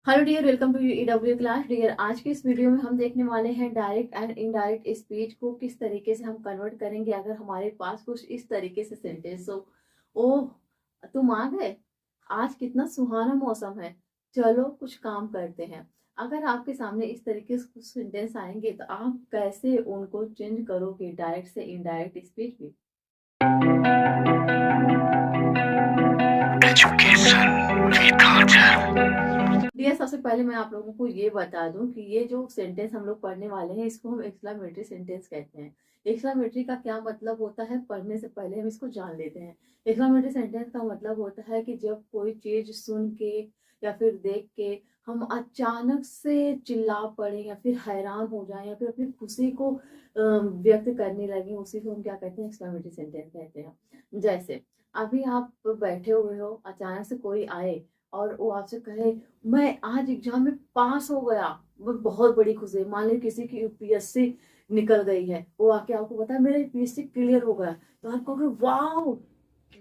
Hello dear, welcome to EW class. Dear, आज की इस वीडियो में हम देखने वाले हैं डायरेक्ट एंड इनडायरेक्ट स्पीच को किस तरीके से हम कन्वर्ट करेंगे अगर हमारे पास कुछ इस तरीके से सेंटेंस हो। ओह, तुम आ गए, आज कितना सुहाना मौसम है, चलो कुछ काम करते हैं। अगर आपके सामने इस तरीके से कुछ सेंटेंस आएंगे तो आप कैसे उनको चेंज करोगे डायरेक्ट से इनडायरेक्ट स्पीच में। डियर, सबसे पहले मैं आप लोगों को ये बता दूं कि ये जो सेंटेंस हम लोग पढ़ने वाले हैं इसको हम एक्सक्लेमेटरी सेंटेंस कहते हैं। एक्सक्लेमेटरी का क्या मतलब होता है, पढ़ने से पहले हम इसको जान लेते हैं। एक्सक्लेमेटरी सेंटेंस का मतलब होता है कि जब कोई चीज सुन के या फिर देख के हम अचानक से चिल्ला पड़े या फिर हैरान हो जाए या फिर अपनी खुशी को व्यक्त करने लगे, उसी को हम क्या कहते हैं, एक्सक्लेमेटरी सेंटेंस कहते हैं। जैसे अभी आप बैठे हुए हो, अचानक से कोई आए और वो आपसे कहे मैं आज एग्जाम में पास हो गया, वो बहुत बड़ी खुशी है। मान लीजिए किसी की यूपीएससी निकल गई है, वो आके आपको बताया मेरा यूपीएससी क्लियर हो गया, तो आप कहोगे वाह,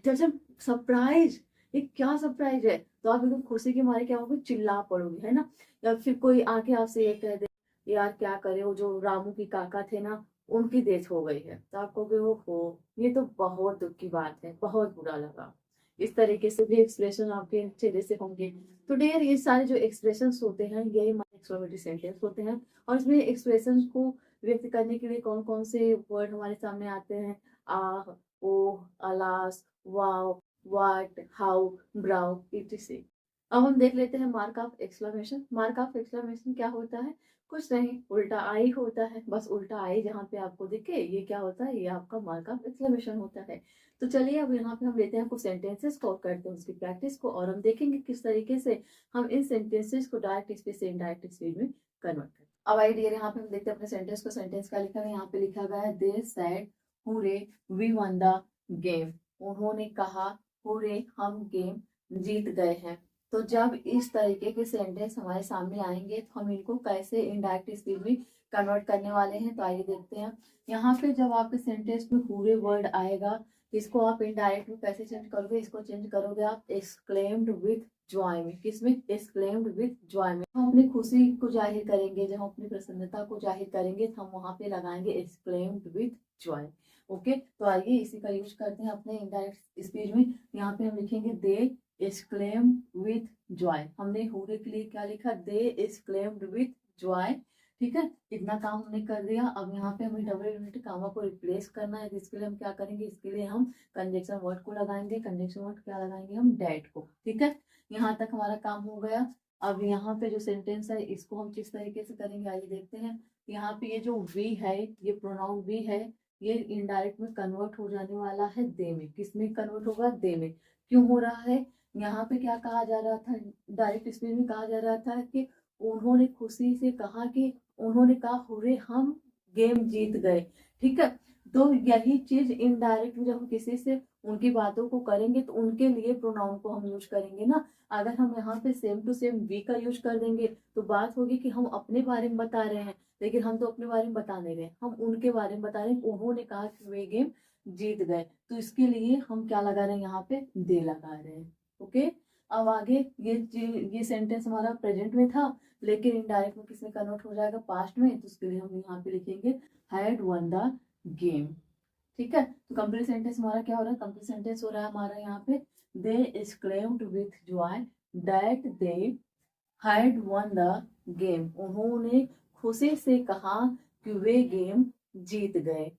जैसे सरप्राइज, ये क्या सरप्राइज है। तो आप एकदम खुशी के मारे क्या होगे, चिल्ला पड़ोगे, है ना। या फिर कोई आके आपसे ये कह दे यार क्या करे, वो जो रामू की काका थे ना, उनकी डेथ हो गई है, तो आप कहोगे हो, ये तो बहुत दुख की बात है, बहुत बुरा लगा। इस तरीके से भी एक्सप्रेशन आपके चेहरे से होंगे। तो डियर, ये सारे जो एक्सप्रेशन होते हैं ये हमारे एक्सक्लेमेटरी सेंटेंस होते हैं। और इसमें एक्सप्रेशन को व्यक्त करने के लिए कौन कौन से वर्ड हमारे सामने आते हैं। Ah, oh, alas, wow, what, how, bravo, etc. अब हम देख लेते हैं mark of exclamation. Mark of exclamation क्या होता है, कुछ नहीं, उल्टा आई होता है। बस उल्टा आई जहाँ पे आपको दिखे ये क्या होता है, ये आपका मार्क ऑफ एक्सक्लेमेशन होता है। तो चलिए अब यहाँ पे हम लेते हैं कुछ सेंटेंसेस को, करते हैं उसकी प्रैक्टिस को, और हम देखेंगे किस तरीके से हम इन सेंटेंसेस को डायरेक्ट स्पीच से इनडायरेक्ट स्पीच में कन्वर्ट करें। अब आई डियर, यहाँ पे हम देखते हैं अपने सेंटेंस को। सेंटेंस क्या लिखा है, यहाँ पे लिखा गया है they said hurray we won the game. उन्होंने कहा हुरे, हम गेम जीत गए हैं। तो जब इस तरीके के सेंटेंस हमारे सामने आएंगे तो हम इनको कैसे इनडायरेक्ट स्पीच में कन्वर्ट करने वाले हैं, तो आइए देखते हैं। यहाँ पे जब आपके सेंटेंस में हुरे वर्ड आएगा, इसको आप इनडायरेक्ट में कैसे चेंज करोगे, इसको चेंज करोगे आप एक्सक्लेम्ड विथ जॉय में। किसमें, एक्सक्लेम्ड विथ जॉय में। हम अपनी खुशी को जाहिर करेंगे, जब हम अपनी प्रसन्नता को जाहिर करेंगे तो हम वहां पे लगाएंगे एक्सक्लेम्ड विथ जॉय। ओके, तो आइए इसी का यूज करते हैं अपने इनडायरेक्ट स्पीच में। यहाँ पे हम लिखेंगे दे एक्सक्लेम्ड विथ जॉय। हमने हुरे के लिए क्या लिखा, दे एक्सक्लेम्ड विथ जॉय। ठीक है, इतना काम हमने कर दिया। अब यहाँ पे हमें डबल यूनिट कामा को रिप्लेस करना है। इसके लिए हम क्या करेंगे, इसके लिए हम कंजक्शन वर्ड को लगाएंगे। कंजक्शन वर्ड क्या लगाएंगे, हम डेट को। ठीक है, यहाँ तक हमारा काम हो गया। अब यहाँ पे जो सेंटेंस है इसको हम किस तरीके से करेंगे, आइए देखते हैं। यहाँ पे ये जो वी है, ये प्रोनाउन वी है, ये इनडायरेक्ट में कन्वर्ट हो जाने वाला है दे में। किस में कन्वर्ट होगा, दे में। क्यों हो रहा है, यहाँ पे क्या कहा जा रहा था, डायरेक्ट स्पीच में कहा जा रहा था कि उन्होंने खुशी से कहा कि उन्होंने कहा हुरे, हम गेम जीत गए। ठीक है, तो यही चीज इनडायरेक्ट जब हम किसी से उनकी बातों को करेंगे तो उनके लिए प्रोनाउन को हम यूज करेंगे ना। अगर हम यहाँ पे सेम टू सेम वी का यूज कर देंगे तो बात होगी कि हम अपने बारे में बता रहे हैं, लेकिन हम तो अपने बारे में बता नहीं रहे, हम उनके बारे में बता रहे हैं। उन्होंने कहा कि वे गेम जीत गए, तो इसके लिए हम क्या लगा रहे हैं, यहाँ पे दे लगा रहे हैं। ओके, अब आगे ये सेंटेंस हमारा प्रेजेंट में था, लेकिन इनडायरेक्ट में किसमें कन्वर्ट हो जाएगा, पास्ट में। तो उसके लिए हम यहाँ पे लिखेंगे हैड वन द गेम। ठीक है, तो कंप्लीट सेंटेंस हमारा क्या हो रहा है, कंप्लीट सेंटेंस हो रहा है हमारा यहाँ पे they exclaimed with joy that they had won the game. उन्होंने खुशी से कहा कि वे गेम जीत गए।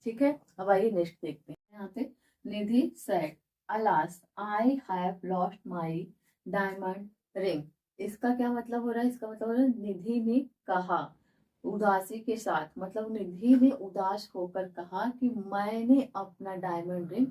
ठीक है, अब आइए नेक्स्ट देखते हैं। यहाँ पे Nidhi said alas I have lost my diamond ring. इसका क्या मतलब हो रहा है, इसका मतलब हो रहा है निधि ने कहा उदासी के साथ, मतलब निधि ने उदास होकर कहा कि मैंने अपना डायमंड रिंग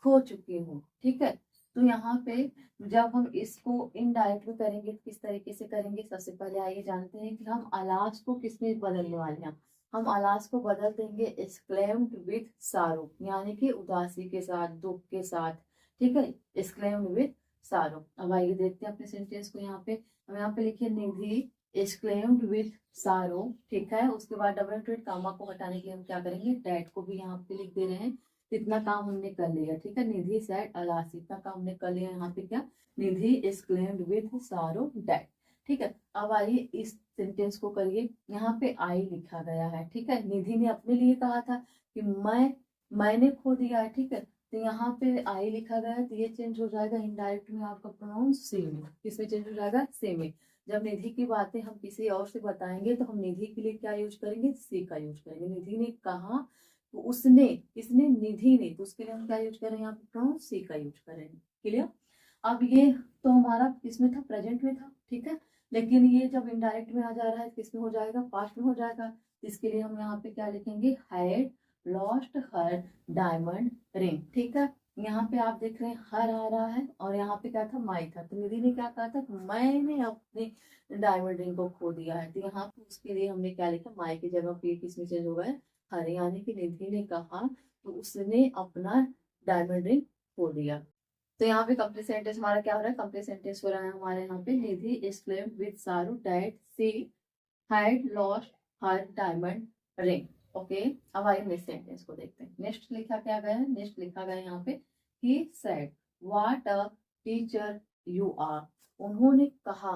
खो चुकी हूँ। ठीक है, तो यहाँ पे जब हम इसको इनडायरेक्ट में करेंगे तो किस तरीके से करेंगे, सबसे पहले आइए जानते हैं कि हम अलास को किसमें बदलने वाले हैं। हम अलास को बदल देंगे एक्सक्लेम्ड विथ सारो, यानी कि उदासी के साथ, दुख के साथ। ठीक है, एक्सक्लेम्ड विथ सारो। अब आइए देखते हैं अपने सेंटेंस को। यहाँ पे हम यहाँ पे लिखिए निधि एक्सक्लेम्ड विथ सारो। ठीक है, उसके बाद डबल इंटरेट कामा को हटाने के लिए हम क्या करेंगे, डैट को भी यहाँ पे लिख दे रहे हैं। इतना काम हमने कर लिया। ठीक है, निधि सैड अलास, इतना काम हमने कर लिया। यहाँ पे क्या, निधि एक्सक्लेम्ड विथ सारो डैट। ठीक है, अब आइए इस सेंटेंस को करिए। यहाँ पे आई लिखा गया है, ठीक है। निधि ने अपने लिए कहा था कि मैंने खो दिया है, ठीक है। तो यहाँ पे आई लिखा गया है, तो ये चेंज हो जाएगा इनडायरेक्ट में आपका प्रोनाउन सी में। किसमें चेंज हो जाएगा? सी में। जब निधि की बातें हम किसी और से बताएंगे तो हम निधि के लिए क्या यूज करेंगे? सी का यूज करेंगे। निधि ने कहा तो उसने, किसने? निधि ने, तो उसके लिए हम क्या यूज करेंगे? यहाँ पे प्रोनाउन सी का यूज करेंगे। क्लियर? अब ये तो हमारा किसमें था? प्रेजेंट में था, ठीक है। लेकिन ये जब इनडायरेक्ट में आ जा रहा है किसमें हो जाएगा? पास्ट में हो जाएगा। इसके लिए हम यहाँ पे क्या लिखेंगे? Had lost her diamond ring, ठीक है। यहाँ पे आप देख रहे हैं हर आ रहा है और यहाँ पे क्या था? माई था। तो निधि ने क्या कहा था? मैंने अपने डायमंड रिंग को खो दिया है। तो यहाँ पे उसके लिए हमने क्या लिखा? माई की जगह पे किसमें चेंज हो गया? हर, यानी कि निधि ने कहा तो उसने अपना डायमंड रिंग खो दिया। तो यहाँ पे कंप्लीट सेंटेंस हमारा क्या हो रहा है? कंप्लीट सेंटेंस हो रहा है हमारे यहाँ पे, निधि exclaimed with sorrow that she had lost her diamond ring। Okay, अब आइए नेक्स्ट सेंटेंस को देखते हैं। नेक्स्ट लिखा क्या गया है? नेक्स्ट लिखा गया है यहाँ पे, he said what a teacher you are। उन्होंने कहा,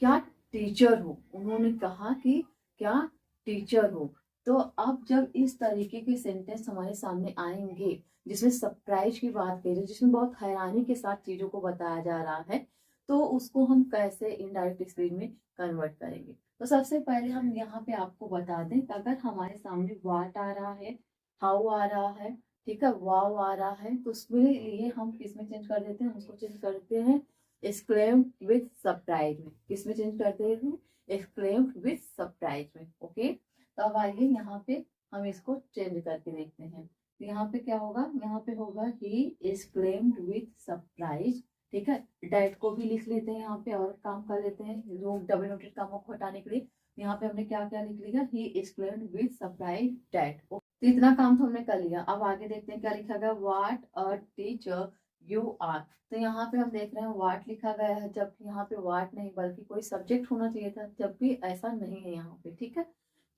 क्या टीचर हो। उन्होंने कहा कि क्या टीचर हो। तो अब जब इस तरीके के सेंटेंस हमारे सामने आएंगे जिसमें सरप्राइज की बात करी, जिसमें बहुत हैरानी के साथ चीजों को बताया जा रहा है, तो उसको हम कैसे इनडायरेक्ट स्पीच में कन्वर्ट करेंगे? तो सबसे पहले हम यहाँ पे आपको बता दें कि अगर हमारे सामने वाट आ रहा है, हाउ आ रहा है, ठीक है, वाव आ रहा है, तो उसमें लिए हम किसमें चेंज कर देते हैं? उसको चेंज करते हैं एक्सक्लेम्ड विथ सरप्राइज में। किसमें चेंज करते हैं? एक्सक्लेम्ड विथ सरप्राइज में। ओके, तो अब आइए यहाँ पे हम इसको चेंज करके देखते हैं। तो यहाँ पे क्या होगा? यहाँ पे होगा ही exclaimed with surprise, ठीक है। डैट को भी लिख लेते हैं यहाँ पे और काम कर लेते हैं जो डबल नोटेड कामों को हटाने के लिए। यहाँ पे हमने क्या क्या लिख लिया? ही exclaimed with surprise डैट। तो इतना काम तो हमने कर लिया। अब आगे देखते हैं क्या लिखा गया? What a teacher you are. तो यहाँ पे हम देख रहे हैं वाट लिखा गया है, जबकि यहाँ पे वाट नहीं बल्कि कोई सब्जेक्ट होना चाहिए था, जबकि ऐसा नहीं है यहाँ पे, ठीक है।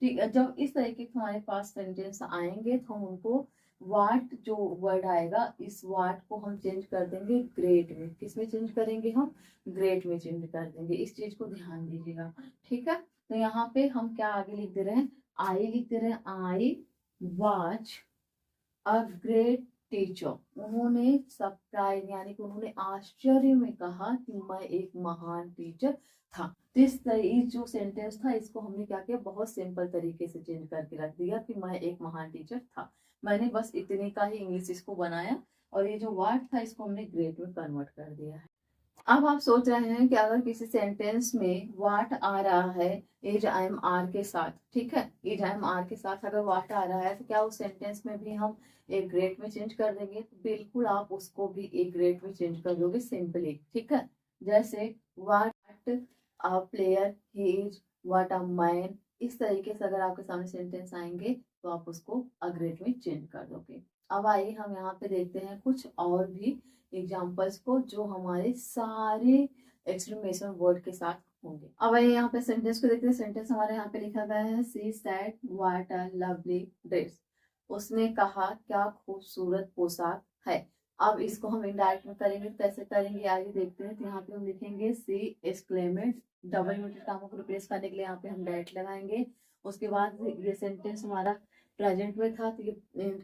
ठीक है, जब इस तरीके के हमारे पास सेंटेंस आएंगे तो हम उनको वाट जो वर्ड आएगा, इस वाट को हम चेंज कर देंगे ग्रेट में। किसमें चेंज करेंगे? हम ग्रेट में चेंज कर देंगे। इस चीज को ध्यान दीजिएगा, ठीक है। तो यहाँ पे हम क्या आगे लिख दे रहे हैं? आई लिख दे रहे हैं। I watch a great teacher. उन्होंने सरप्राइज यानी कि उन्होंने आश्चर्य में कहा कि मैं एक महान टीचर था। तो इस जो सेंटेंस था इसको हमने क्या किया? बहुत सिंपल तरीके से चेंज करके रख दिया कि मैं एक महान टीचर था। मैंने बस इतने का ही इंग्लिश इसको बनाया और ये जो वर्ड था इसको हमने ग्रेट में कन्वर्ट कर दिया है। अब आप सोच रहे हैं कि अगर किसी सेंटेंस में वाट आ रहा है एज आई एम आर के साथ, ठीक है, एज आई एम आर के साथ अगर वाट आ रहा है तो क्या उस सेंटेंस में भी हम एक ग्रेट में चेंज कर देंगे? तो बिल्कुल आप उसको भी एक ग्रेट में चेंज कर दोगे सिंपली, ठीक है। जैसे what a player he is, what a man. इस तरीके से अगर आपके सामने सेंटेंस आएंगे तो आप उसको अग्रेट में चेंज कर दोगे। अब आइए हम यहाँ पे देखते हैं कुछ और भी एग्जाम्पल्स को जो हमारे सारे एक्सक्लेमेशन वर्ड के साथ होंगे। अब आइए यहाँ पे सेंटेंस को देखते हैं। सेंटेंस हमारे यहाँ पे लिखा गया है, she said what a lovely dress. उसने कहा क्या खूबसूरत पोशाक है। अब इसको हम इनडायरेक्ट में करेंगे, कैसे करेंगे आइए देखते हैं। तो यहाँ पे हम लिखेंगे सी एक्सक्लेमेड, डबल यूनिट कामों को रिप्लेस करने के लिए यहाँ पे हम डैट लगाएंगे। उसके बाद ये सेंटेंस हमारा प्रेजेंट में था तो ये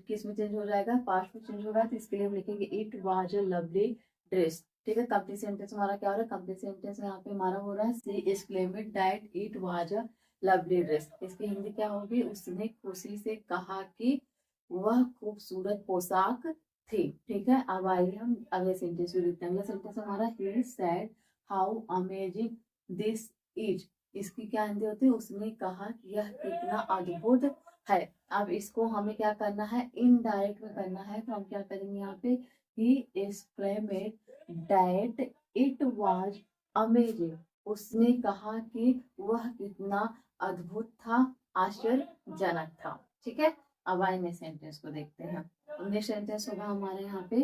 किस में चेंज हो जाएगा? पास्ट में चेंज होगा। तो इसके लिए हम लिखेंगे it was a lovely dress, ठीक है। कंप्लीट सेंटेंस हमारा क्या हो रहा है? कंप्लीट सेंटेंस यहाँ पे हमारा हो रहा है, she exclaimed that it was a lovely dress. इसकी हिंदी क्या होगी? उसने खुशी से कहा कि वह खूबसूरत पोशाक थी, ठीक है। अब आइए हम अगले सेंटेंस को देखते हैं। अगला सेंटेंस हमारा, he said how amazing this is. इसकी क्या हिंदी होती है? उसने कहा कि यह कितना अद्भुत है। अब इसको हमें क्या करना है? इनडायरेक्ट में करना है। तो हम क्या करेंगे यहाँ पे? ही एक्सक्लेमेड दैट इट वाज अमेजिंग। उसने कहा कि वह कितना अद्भुत था, आश्चर्यजनक था, ठीक है। अब आइए नेक्स्ट सेंटेंस को देखते हैं। नेक्स्ट सेंटेंस होगा हमारे यहाँ पे,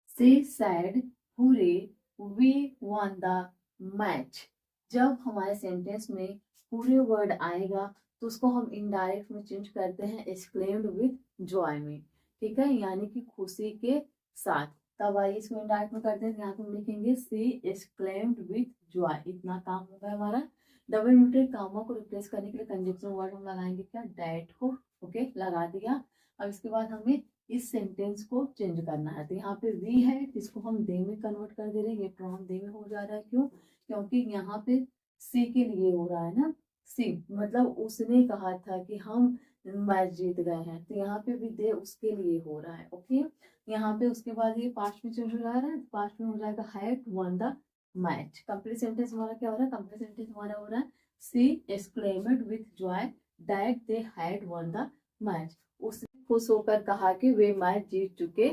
she said hurray we won the match. जब हमारे सेंटेंस में पूरे वर्ड आएगा तो उसको हम इनडायरेक्ट में चेंज करते हैं एक्सक्लेम्ड विथ जॉय में, ठीक है, यानी कि खुशी के साथ। तब आइए इसको इनडायरेक्ट में करते हैं। यहाँ पे हम लिखेंगे सी एक्सक्लेम्ड विथ जॉय। इतना काम होगा हमारा। डबल न्यूट्रेट कामा को रिप्लेस करने के लिए कंजक्शन वर्ड हम लगाएंगे क्या, डेट को। ओके, लगा दिया। अब इसके बाद हमें इस सेंटेंस को चेंज करना है। तो यहाँ पे वी है जिसको हम दे में कन्वर्ट कर दे रहे हैं। ये प्रोनाउन दे में हो जा रहा है, क्यों, क्योंकि यहाँ पे सी के लिए हो रहा है ना। सी मतलब उसने कहा था कि हम मैच जीत गए हैं, तो यहाँ पे भी दे उसके लिए हो रहा है। ओके, यहाँ पे उसके बाद ये पास्ट में चेंज हो जा रहा है। पास्ट में हो जाएगा had won the match. Complete sentence हमारा क्या हो रहा है, कंप्लीट सेंटेंस हमारा हो रहा है she exclaimed with joy that they had won the match. उसने खुश होकर कहा कि वे मैच जीत चुके।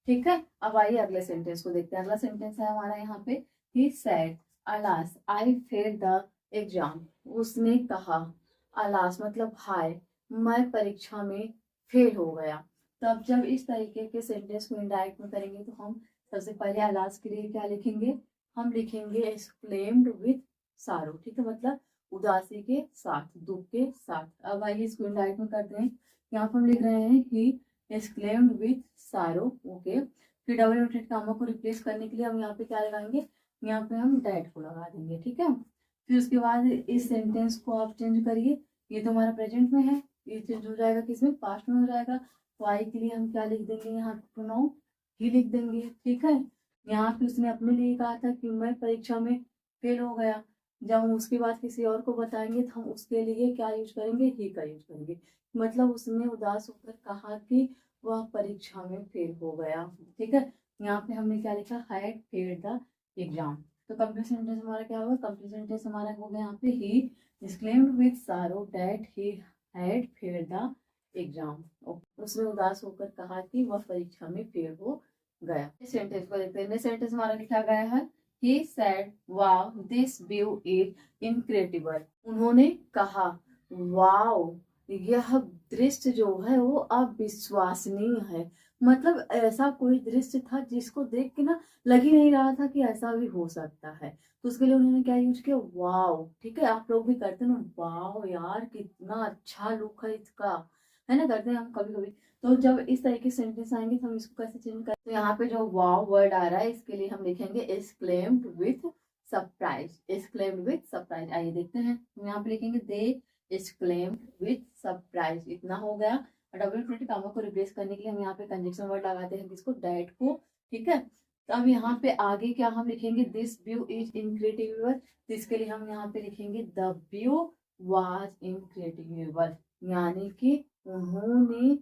ठीक है, अब आइए अगले सेंटेंस को देखते हैं। अगला सेंटेंस है हमारा यहाँ पे, he said alas I failed the exam. उसने कहा, अलास मतलब हाय, मैं परीक्षा में फेल हो गया। तो अब जब इस तरीके के सेंटेंस को इनडायरेक्ट में करेंगे तो हम सबसे पहले अलास के लिए क्या लिखेंगे, हम लिखेंगे एक्सक्लेम्ड विथ सारो। ठीक है, मतलब उदासी के साथ, दुख के साथ। अब आइए इसको इनडायरेक्ट में करते हैं। यहाँ पर हम लिख रहे हैं ही एक्सक्लेम्ड विथ सारो। ओके, फिर डबल नोटेड कामा को रिप्लेस करने के लिए हम यहाँ पे क्या लगाएंगे, यहाँ पे हम डैट को लगा देंगे। ठीक है, फिर उसके बाद इस सेंटेंस को आप चेंज करिए। ये तो हमारा प्रेजेंट में है, ये चेंज हो जाएगा किसमें, पास्ट में हो जाएगा। तो आई के लिए हम क्या लिख देंगे, यहाँ प्रोनाउन ही लिख देंगे। ठीक है, यहाँ पे उसने अपने लिए कहा था कि मैं परीक्षा में फेल हो गया। जब हम उसकी बात किसी और को बताएंगे तो हम उसके लिए क्या यूज करेंगे, ही का यूज करेंगे। मतलब उसने उदास होकर कहा कि वह परीक्षा में फेल हो गया। ठीक है, यहाँ पे हमने क्या लिखा, हैड फेल्ड द एग्जाम। तो कंप्लीट सेंटेंस हमारा क्या होगा, कंप्लीट सेंटेंस हमारा हो गया यहाँ पे ही एक्सक्लेम्ड विथ सारो that he had failed the exam. उसने उदास होकर कहा कि वह परीक्षा में फेल हो गया। इस सेंटेंस को देखते हैं। सेंटेंस हमारा लिखा गया है, he said wow this view is incredible। उन्होंने कहा वाओ, यह दृश्य जो है वो अविश्वसनीय है। मतलब ऐसा कोई दृश्य था जिसको देख के ना लग ही नहीं रहा था कि ऐसा भी हो सकता है। तो उसके लिए उन्होंने क्या यूज किया, वाओ। ठीक है, आप लोग भी करते ना, वाओ यार कितना अच्छा लुक है इसका, है ना, करते हैं हम कभी कभी। तो जब इस तरह के सेंटेंस आएंगे तो हम इसको कैसे चेंज करें, तो यहाँ पे जो वाव वर्ड आ रहा है इसके लिए हम लिखेंगे exclaimed with surprise. Exclaimed with surprise, आइए देखते हैं। हम यहाँ पे लिखेंगे दे एक्सक्लेम्ड विथ सरप्राइज, इतना हो गया। डबल इन्वर्टेड कामा को रिप्लेस करने के लिए हम यहाँ पे कंजक्शन वर्ड लगाते हैं, किसको, दैट को। ठीक है, तो अब यहाँ पे आगे क्या हम लिखेंगे, दिस व्यू इज इनक्रेडिबल। इसके लिए हम यहाँ पे लिखेंगे द व्यू वाज इनक्रेडिबल, यानी कि उन्होंने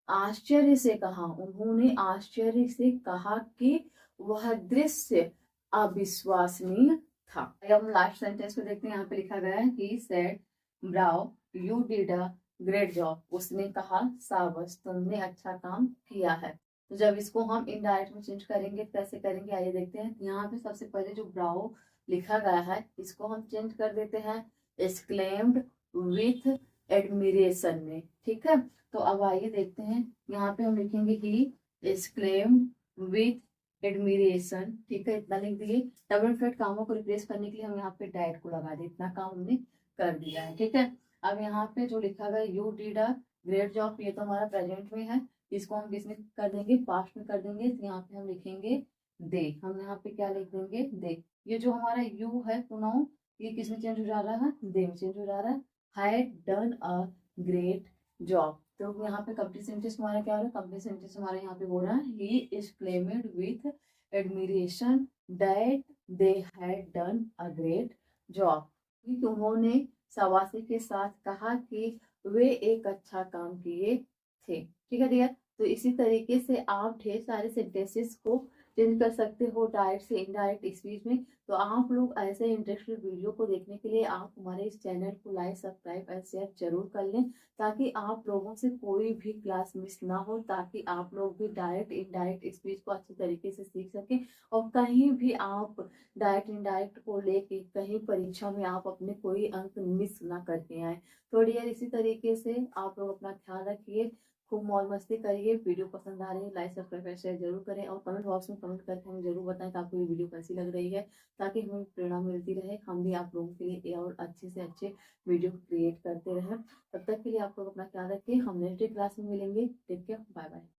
आश्चर्य से कहा, उन्होंने आश्चर्य से कहा कि वह दृश्य अविश्वसनीय था। हम लास्ट सेंटेंस को देखते हैं। यहाँ पे लिखा गया है he said ब्राव you did a great job. उसने कहा शाबाश, तुमने अच्छा काम किया है। तो जब इसको हम इनडायरेक्ट में चेंज करेंगे कैसे करेंगे, आइए देखते हैं। यहाँ पे सबसे पहले जो ब्राव लिखा गया है इसको हम चेंज कर देते हैं एक्सक्लेम्ड विथ एडमिरेशन में। ठीक है, तो अब आइए देखते हैं। यहाँ पे हम लिखेंगे ही एक्सक्लेम्ड विथ एडमिरेशन। ठीक है, इतना लिख दिए। डबल इन्वर्टेड कामों को रिप्लेस करने के लिए हम यहाँ पे डैट को लगा दिए, इतना काम हमने कर दिया है। ठीक है, अब यहाँ पे जो लिखा गया you did a great job, ये तो हमारा प्रेजेंट में है, इसको हम किसमें कर देंगे, पास्ट में कर देंगे। तो यहाँ पे हम लिखेंगे दे। हम यहाँ पे क्या लिख देंगे, दे। ये जो हमारा यू है प्रोनाउन, ये किसमें चेंज हो जा रहा है, दे में चेंज हो जा रहा है। Had done a great job. तो यहाँ पे कंप्लीट सेंटेंस हमारा क्या हो रहा है, कंप्लीट सेंटेंस हमारा यहाँ पे बोल रहा है he exclaimed with admiration that they had done a great job. उन्होंने शाबाशी के साथ कहा कि वे एक अच्छा काम किए थे। ठीक है डियर, तो इसी तरीके से आप ढेर सारे सेंटेंसेस को चेंज कर सकते हो डायरेक्ट से इनडायरेक्ट स्पीच में। तो आप लोग ऐसे इंटरेस्टेड वीडियो को देखने के लिए आप हमारे इस चैनल को लाइक सब्सक्राइब और शेयर जरूर कर लें, ताकि आप लोगों से कोई भी क्लास मिस ना हो, ताकि आप लोग भी डायरेक्ट इनडायरेक्ट स्पीच को अच्छे तरीके से सीख सकें। और कहीं भी आप डायरेक्ट इनडायरेक्ट को लेके कहीं परीक्षा में आप अपने कोई अंक मिस ना करके आए। तो डियर इसी तरीके से आप लोग अपना ख्याल रखिए, खूब मौज मस्ती करिए। वीडियो पसंद आ रही है लाइक सब्सक्राइब शेयर जरूर करें, और कमेंट बॉक्स में कमेंट करके हमें जरूर बताएं कि आपको ये वीडियो कैसी लग रही है, ताकि हमें प्रेरणा मिलती रहे, हम भी आप लोगों के लिए और अच्छे से अच्छे वीडियो क्रिएट करते रहें। तब तक के लिए आप लोग अपना ख्याल रखिए, हम नेक्स्ट क्लास में मिलेंगे। Take care, bye bye.